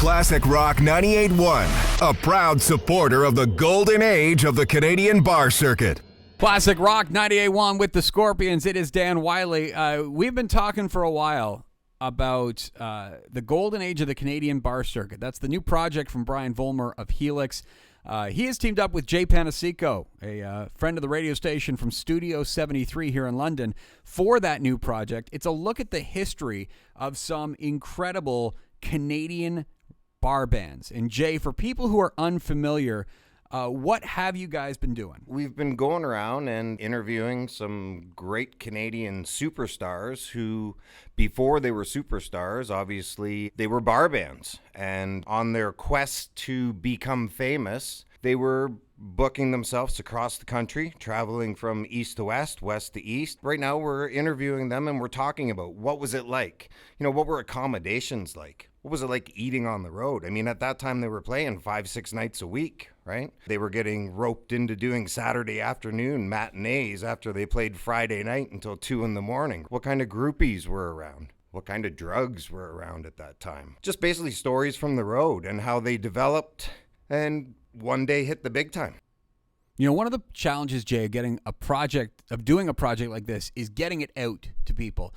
Classic Rock 98.1, a proud supporter of the golden age of the Canadian bar circuit. Classic Rock 98.1 with the Scorpions. It is Dan Wiley. We've been talking for a while about the golden age of the Canadian bar circuit. That's the new project from Brian Vollmer of Helix. He has teamed up with Jay Panasico, a friend of the radio station from Studio 73 here in London, for that new project. It's a look at the history of some incredible Canadian bar bands. And Jay, for people who are unfamiliar, what have you guys been doing? We've been going around and interviewing some great Canadian superstars who, before they were superstars, obviously, they were bar bands. And on their quest to become famous, they were booking themselves across the country, traveling from east to west, west to east. Right now, we're interviewing them and we're talking about what was it like? You know, what were accommodations like? What was it like eating on the road? I mean, at that time, they were playing 5-6 nights a week, right? They were getting roped into doing Saturday afternoon matinees after they played Friday night until 2 in the morning. What kind of groupies were around? What kind of drugs were around at that time? Just basically stories from the road and how they developed and one day hit the big time. You know, one of the challenges, Jay, of doing a project like this is getting it out to people.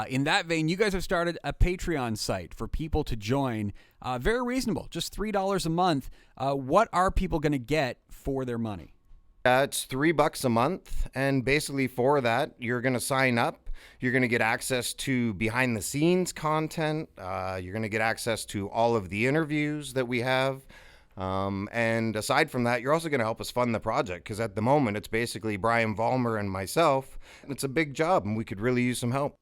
In that vein, you guys have started a Patreon site for people to join. Very reasonable, just $3 a month. What are people going to get for their money? It's $3 a month, and basically for that, you're going to sign up. You're going to get access to behind-the-scenes content. You're going to get access to all of the interviews that we have. And aside from that, you're also going to help us fund the project, because at the moment, it's basically Brian Vollmer and myself. It's a big job, and we could really use some help.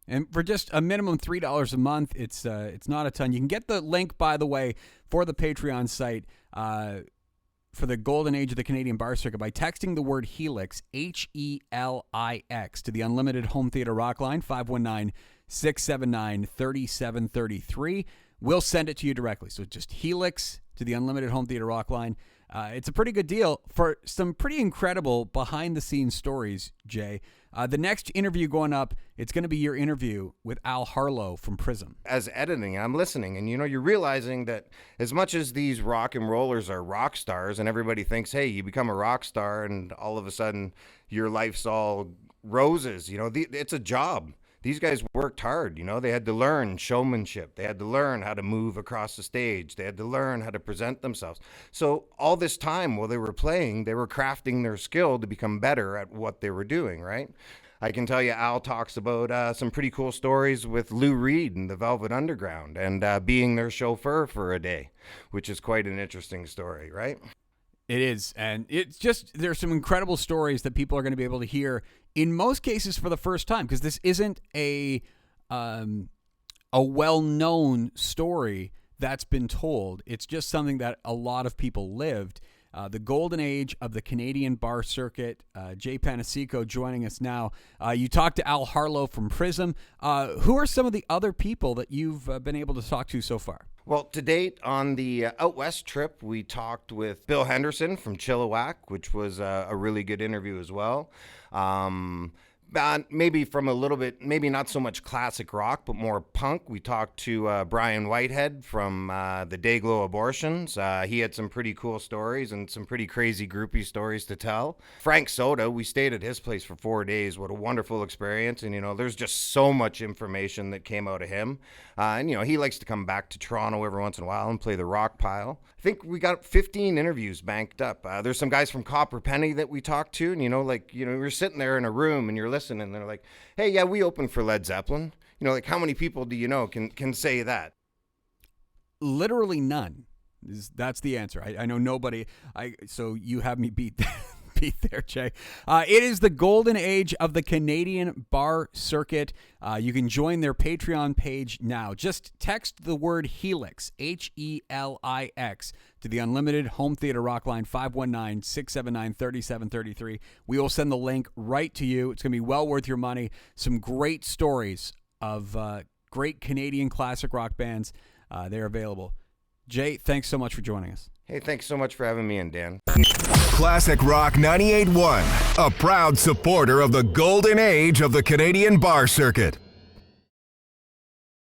And for just a minimum $3 a month, it's not a ton. You can get the link, by the way, for the Patreon site for the golden age of the Canadian bar circuit by texting the word Helix, Helix, to the Unlimited Home Theater Rock line, 519-679-3733. We'll send it to you directly. So just Helix to the Unlimited Home Theater Rock line. It's a pretty good deal for some pretty incredible behind-the-scenes stories, Jay. The next interview going up, it's going to be your interview with Al Harlow from Prism. As editing, I'm listening, and you're realizing that as much as these rock and rollers are rock stars, and everybody thinks, hey, you become a rock star, and all of a sudden your life's all roses. It's a job. These guys worked hard, they had to learn showmanship. They had to learn how to move across the stage. They had to learn how to present themselves. So all this time while they were playing, they were crafting their skill to become better at what they were doing, right? I can tell you Al talks about some pretty cool stories with Lou Reed and the Velvet Underground and being their chauffeur for a day, which is quite an interesting story, right? It is, and it's just, there's some incredible stories that people are going to be able to hear, in most cases for the first time, because this isn't a well-known story that's been told. It's just something that a lot of people lived. The golden age of the Canadian bar circuit. Jay Panasico joining us now. You talked to Al Harlow from Prism. Who are some of the other people that you've been able to talk to so far? Well, to date, on the out west trip, we talked with Bill Henderson from Chilliwack, which was a really good interview as well. Maybe from a little bit, maybe not so much classic rock, but more punk. We talked to Brian Whitehead from the Dayglow Abortions. He had some pretty cool stories and some pretty crazy groupie stories to tell. Frank Soda, we stayed at his place for 4 days. What a wonderful experience. And, there's just so much information that came out of him. And he likes to come back to Toronto every once in a while and play the rock pile. I think we got 15 interviews banked up. There's some guys from Copper Penny that we talked to. And, you're sitting there in a room and you're listening. And they're like, hey, yeah, we opened for Led Zeppelin. How many people do you know can say that? Literally none. That's the answer. I know nobody. So you have me beat there, Jay. It is the golden age of the Canadian bar circuit. You can join their Patreon page now. Just text the word Helix, Helix, to the Unlimited Home Theater Rock line, 519-679-3733. We will send the link right to you. It's going to be well worth your money. Some great stories of great Canadian classic rock bands. They're available. Jay, thanks so much for joining us. Hey, thanks so much for having me in, Dan. Classic Rock 98.1, a proud supporter of the golden age of the Canadian bar circuit.